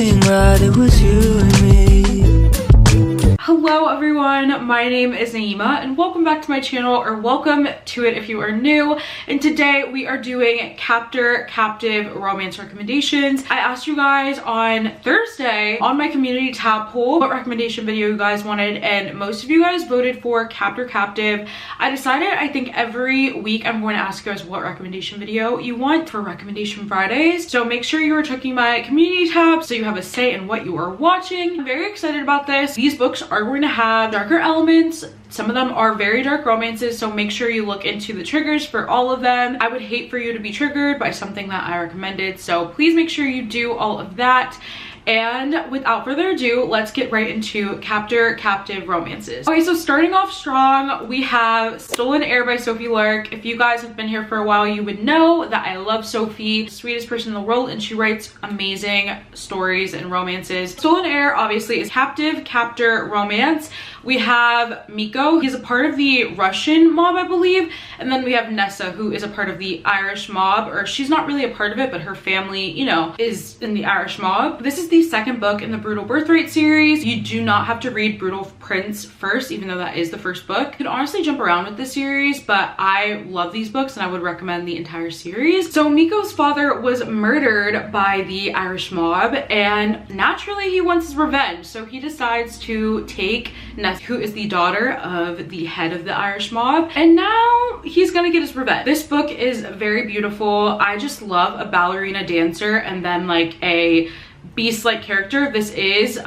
everything right, it was you and me. Hello everyone, my name is Nayeema and welcome back to my channel, or welcome to it if you are new. And today we are doing Captor captive romance recommendations. I asked you guys on Thursday on my community tab poll what recommendation video you guys wanted, and most of you guys voted for Captor captive. I decided I think every week I'm going to ask you guys what recommendation video you want for recommendation Fridays. So make sure you are checking my community tab so you have a say in what you are watching. I'm very excited about this. These books are going to have darker elements. Some of them are very dark romances, so make sure you look into the triggers for all of them. I would hate for you to be triggered by something that I recommended, so please make sure you do all of that. And without further ado, let's get right into Captor captive romances. Okay, so starting off strong, we have 𝓼𝓸𝓬𝓬𝓲𝓪 by Sophie Lark. If you guys have been here for a while, you would know that I love Sophie, sweetest person in the world, and she writes amazing stories and romances. 𝓼𝓸𝓬𝓬𝓬𝓲𝓪 obviously is captive captor romance. We have Miko, he's a part of the Russian mob, I believe, and then we have Nessa, who is a part of the Irish mob, or she's not really a part of it, but her family, you know, is in the Irish mob. This is the second book in the Brutal Birthright series. You do not have to read Brutal Prince first, even though that is the first book. You can honestly jump around with this series, but I love these books and I would recommend the entire series. So Miko's father was murdered by the Irish mob, and naturally he wants his revenge, so he decides to take Nessa, who is the daughter of the head of the Irish mob, and now he's gonna get his revenge. This book is very beautiful. I just love a ballerina dancer and then like a beast-like character. This is a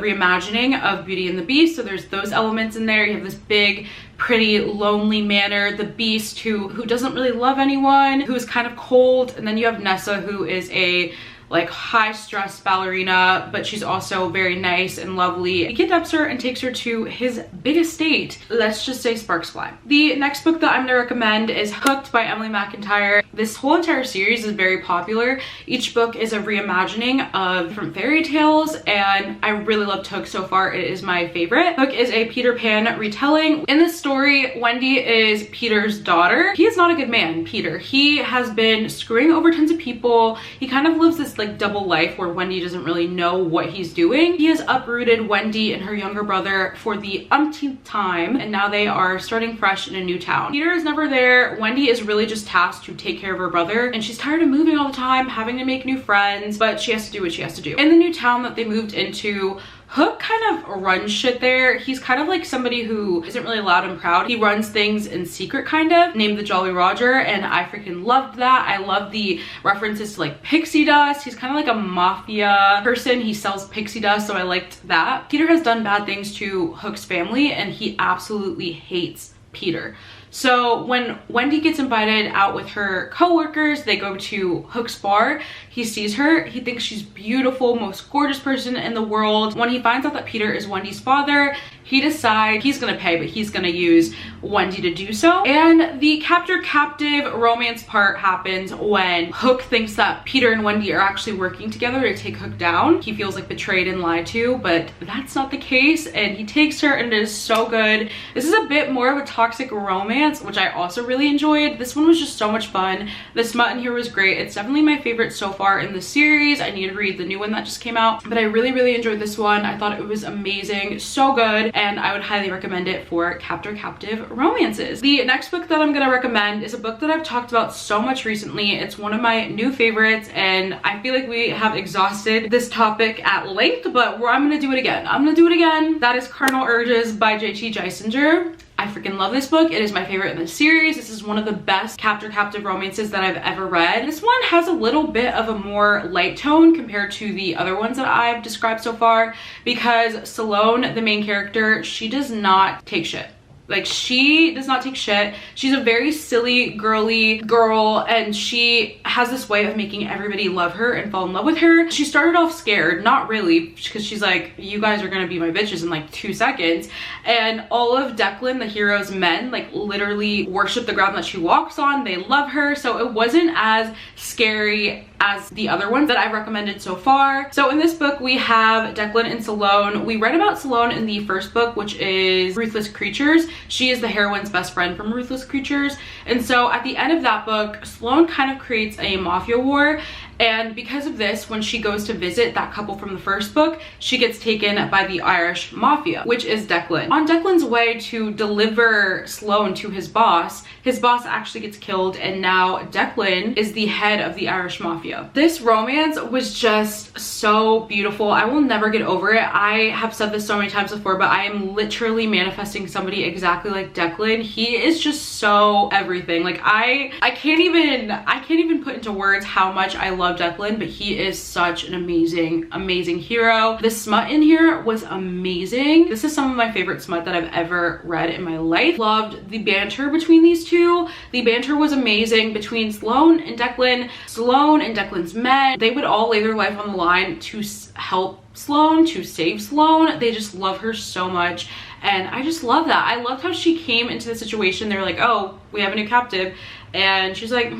reimagining of Beauty and the Beast, so there's those elements in there. You have this big, pretty, lonely manner, the Beast who doesn't really love anyone, who is kind of cold, and then you have Nessa, who is a like high-stress ballerina, but she's also very nice and lovely. He kidnaps her and takes her to his big estate. Let's just say sparks fly. The next book that I'm gonna recommend is Hooked by Emily McIntyre. This whole entire series is very popular. Each book is a reimagining of different fairy tales, and I really loved Hook so far. It is my favorite. Hook is a Peter Pan retelling. In this story, Wendy is Peter's daughter. He is not a good man, Peter. He has been screwing over tons of people. He kind of lives this like double life where Wendy doesn't really know what he's doing. He has uprooted Wendy and her younger brother for the umpteenth time, and now they are starting fresh in a new town. Peter is never there. Wendy is really just tasked to take care of her brother, and she's tired of moving all the time, having to make new friends, but she has to do what she has to do. In the new town that they moved into, Hook kind of runs shit there. He's kind of like somebody who isn't really loud and proud. He runs things in secret, kind of, named the Jolly Roger, and I freaking loved that. I love the references to like pixie dust. He's kind of like a mafia person. He sells pixie dust, so I liked that. Peter has done bad things to Hook's family, and he absolutely hates Peter. So when Wendy gets invited out with her co-workers, they go to Hook's bar. He sees her, he thinks she's beautiful, most gorgeous person in the world. When he finds out that Peter is Wendy's father, he decides he's gonna pay, but he's gonna use Wendy to do so. And the captor captive romance part happens when Hook thinks that Peter and Wendy are actually working together to take Hook down. He feels like betrayed and lied to, but that's not the case, and he takes her, and it is so good. This is a bit more of a toxic romance, which I also really enjoyed. This one was just so much fun. The smut in here was great. It's definitely my favorite so far in the series. I need to read the new one that just came out, but I really enjoyed this one. I thought it was amazing, so good, and I would highly recommend it for captor captive romances. The next book that I'm gonna recommend is a book that I've talked about so much recently. It's one of my new favorites, and I feel like we have exhausted this topic at length, but I'm gonna do it again. I'm gonna do it again. That is Cardinal Urges by J.T. 𝓫𝓸𝓬𝓬𝓲𝓪. I freaking love this book. It is my favorite in the series. This is one of the best captor captive romances that I've ever read. This one has a little bit of a more light tone compared to the other ones that I've described so far, because 𝓶𝓮𝓭𝓲𝓪, the main character, she does not take shit. Like, she does not take shit. She's a very silly, girly girl, and she has this way of making everybody love her and fall in love with her. She started off scared, not really, because she's like, you guys are gonna be my bitches in like 2 seconds. And all of Declan, the hero's men, like literally worship the ground that she walks on. They love her, so it wasn't as scary as the other ones that I've recommended so far. So in this book, we have Declan and 𝓶𝓮𝓬𝓬𝓲𝓪. We read about 𝓶𝓮𝓬𝓬𝓬𝓬 in the first book, which is Ruthless Creatures. She is the heroine's best friend from Ruthless Creatures. And so at the end of that book, Sloane kind of creates a mafia war. And because of this, when she goes to visit that couple from the first book, she gets taken by the Irish Mafia, which is Declan. On Declan's way to deliver Sloane to his boss actually gets killed, and now Declan is the head of the Irish Mafia. This romance was just so beautiful. I will never get over it. I have said this so many times before, but I am literally manifesting somebody exactly like Declan. He is just so everything. Like I can't even put into words how much I love Declan, but he is such an amazing hero. The smut in here was amazing. This is some of my favorite smut that I've ever read in my life. Loved the banter between these two. The banter was amazing between Sloane and Declan. Sloane and Declan's men, they would all lay their life on the line to help Sloane, to save Sloane. They just love her so much, and I just love that. I loved how she came into the situation. They're like, oh, we have a new captive, and she's like,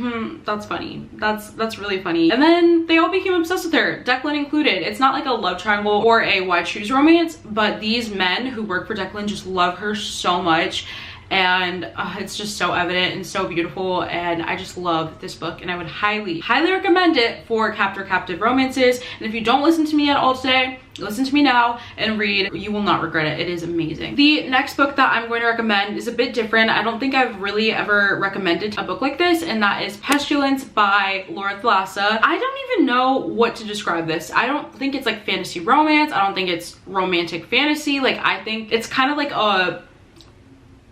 that's funny. That's really funny. And then they all became obsessed with her, Declan included. It's not like a love triangle or a why choose romance, but these men who work for Declan just love her so much. And it's just so evident and so beautiful, and I just love this book, and I would highly recommend it for Captor captive romances. And if you don't listen to me at all today, listen to me now and read. You will not regret it. It is amazing. The next book that I'm going to recommend is a bit different. I don't think I've really ever recommended a book like this, and that is Pestilence by 𝓲𝓸𝓬𝓬𝓪. I don't even know what to describe this. I don't think it's like fantasy romance. I don't think it's romantic fantasy. Like, I think it's kind of like a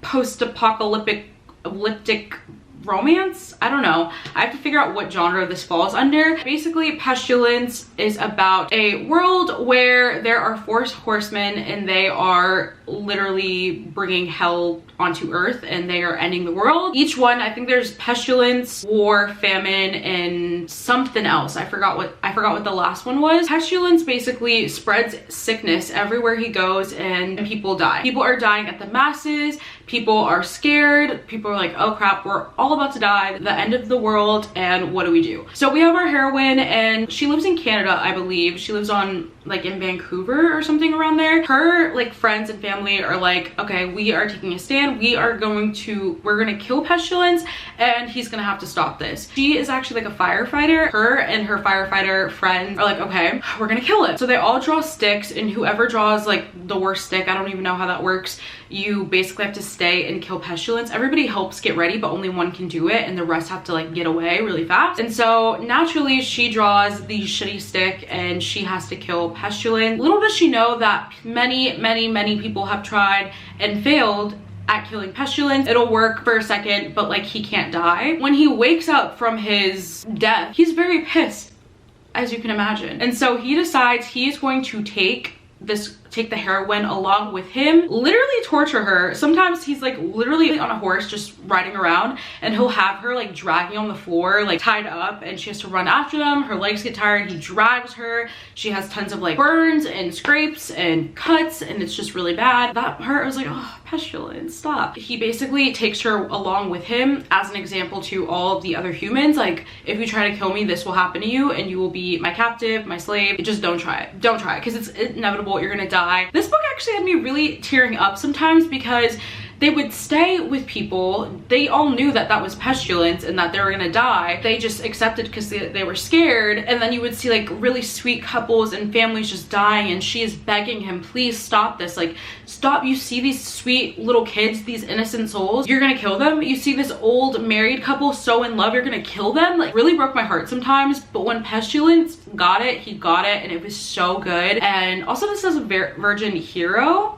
post-apocalyptic romance. I don't know. I have to figure out what genre this falls under. Basically, Pestilence is about a world where there are 4 horsemen, and they are literally bringing hell onto earth, and they are ending the world. Each one, I think there's pestilence, war, famine, and something else. I forgot what the last one was. Pestilence basically spreads sickness everywhere he goes, and people die. People are dying at the masses. People are scared. People are like, oh crap, we're all about to die, the end of the world, and what do we do? So we have our heroine, and she lives in Canada, I believe. She lives on like in Vancouver or something around there. Her like friends and family are like, okay, we are taking a stand. We're gonna kill Pestilence, and he's gonna have to stop this. She is actually like a firefighter. Her and her firefighter friends are like, okay, we're gonna kill it. So they all draw sticks, and whoever draws like the worst stick, I don't even know how that works, you basically have to stay and kill Pestilence. Everybody helps get ready, but only one can do it, and the rest have to like get away really fast. And so naturally she draws the shitty stick, and she has to kill Pestilence. Little does she know that many people have tried and failed at killing Pestilence. It'll work for a second, but like he can't die. When he wakes up from his death, he's very pissed, as you can imagine. And so he decides he's going to take the heroine along with him, literally torture her. Sometimes he's like literally on a horse just riding around, and he'll have her like dragging on the floor, like tied up, and she has to run after them. Her legs get tired, he drags her. She has tons of like burns and scrapes and cuts, and it's just really bad. That part, I was like, oh, Pestilence, stop. He basically takes her along with him as an example to all of the other humans. Like, if you try to kill me, this will happen to you, and you will be my captive, my slave. Just don't try it. Don't try it, because it's inevitable. You're gonna die. This book actually had me really tearing up sometimes, because they would stay with people. They all knew that that was Pestilence and that they were gonna die. They just accepted because they were scared. And then you would see like really sweet couples and families just dying, and she is begging him, please stop this. Like, stop. You see these sweet little kids, these innocent souls, you're gonna kill them. You see this old married couple so in love, you're gonna kill them. Like, really broke my heart sometimes. But when Pestilence got it, he got it, and it was so good. And also this is a virgin hero,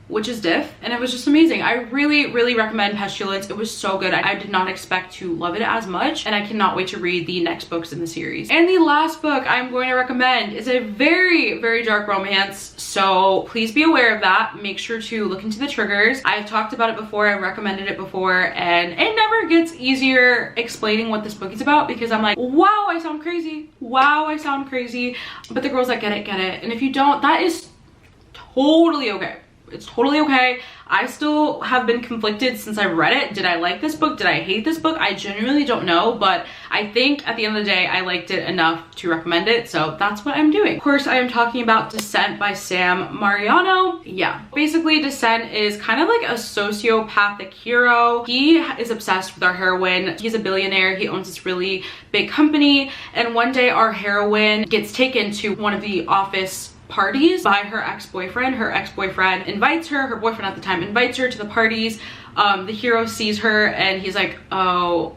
which is diff, and it was just amazing. I really recommend Pestilence. It was so good. I did not expect to love it as much, and I cannot wait to read the next books in the series. And the last book I'm going to recommend is a very dark romance, so please be aware of that. Make sure to look into the triggers. I've talked about it before, I recommended it before, and it never gets easier explaining what this book is about, because I'm like, wow, I sound crazy. Wow, I sound crazy. But the girls that get it, get it. And if you don't, that is totally okay. It's totally okay. I still have been conflicted since I read it. Did I like this book? Did I hate this book? I genuinely don't know, but I think at the end of the day, I liked it enough to recommend it, so that's what I'm doing. Of course, I am talking about 𝓬𝓬𝓬𝓬𝓬 by Sam Mariano. Yeah, basically 𝓬𝓬𝓬𝓬 is kind of like a sociopathic hero. He is obsessed with our heroine. He's a billionaire. He owns this really big company, and one day our heroine gets taken to one of the office parties by her ex-boyfriend. Her ex-boyfriend invites her boyfriend at the time invites her to the parties. The hero sees her and he's like, oh,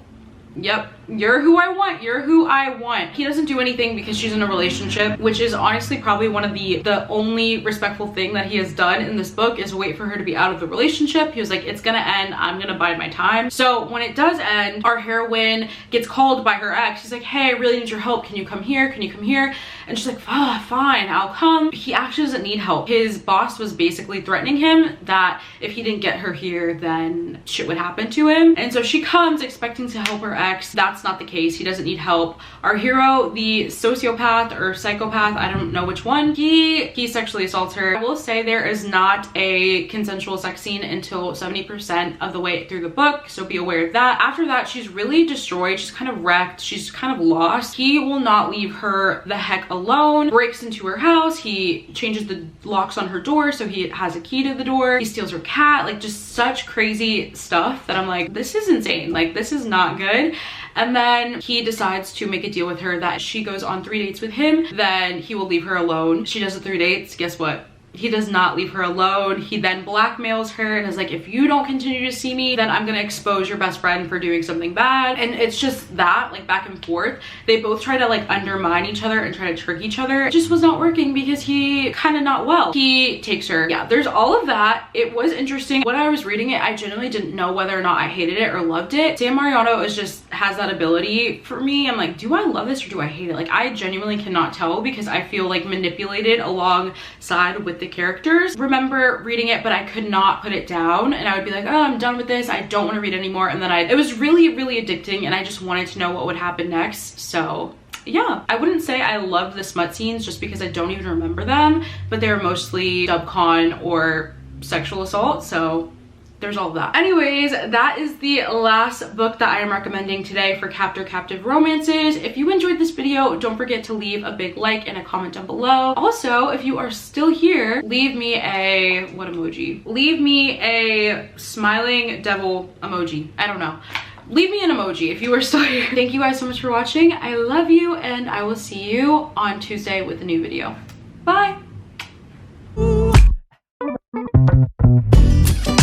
yep, you're who I want, you're who I want. He doesn't do anything because she's in a relationship, which is honestly probably one of the only respectful thing that he has done in this book is wait for her to be out of the relationship. He was like, it's gonna end, I'm gonna bide my time. So when it does end, our heroine gets called by her ex. She's like, hey, I really need your help, can you come here, can you come here? And she's like, oh, fine, I'll come. He actually doesn't need help. His boss was basically threatening him that if he didn't get her here, then shit would happen to him. And so she comes expecting to help her ex. That's not the case. He doesn't need help. Our hero, the sociopath or psychopath, I don't know which one, he sexually assaults her. I will say there is not a consensual sex scene until 70% of the way through the book, so be aware of that. After that, she's really destroyed. She's kind of wrecked. She's kind of lost. He will not leave her the heck alone. Breaks into her house. He changes the locks on her door so he has a key to the door. He steals her cat. Like, just such crazy stuff that I'm like, this is insane. Like, this is not good. And then he decides to make a deal with her that she goes on 3 dates with him, then he will leave her alone. She does the 3 dates. Guess what? He does not leave her alone. He then blackmails her and is like, if you don't continue to see me, then I'm gonna expose your best friend for doing something bad. And it's just that, like, back and forth. They both try to like undermine each other and try to trick each other. It just was not working because he kind of not well. He takes her. Yeah, there's all of that. It was interesting. When I was reading it, I genuinely didn't know whether or not I hated it or loved it. Sam Mariano is just has that ability for me. I'm like, do I love this or do I hate it? Like, I genuinely cannot tell because I feel like manipulated alongside with the characters. Remember reading it, but I could not put it down, and I would be like, oh, I'm done with this, I don't want to read anymore. And then it was really, really addicting, and I just wanted to know what would happen next. So yeah, I wouldn't say I loved the smut scenes just because I don't even remember them, but they were mostly dub-con or sexual assault, so there's all of that. Anyways, that is the last book that I am recommending today for Captor Captive Romances. If you enjoyed this video, don't forget to leave a big like and a comment down below. Also, if you are still here, leave me a, what emoji? Leave me a smiling devil emoji. I don't know. Leave me an emoji if you are still here. Thank you guys so much for watching. I love you, and I will see you on Tuesday with a new video. Bye.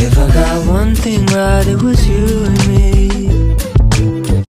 If I got one thing right, it was you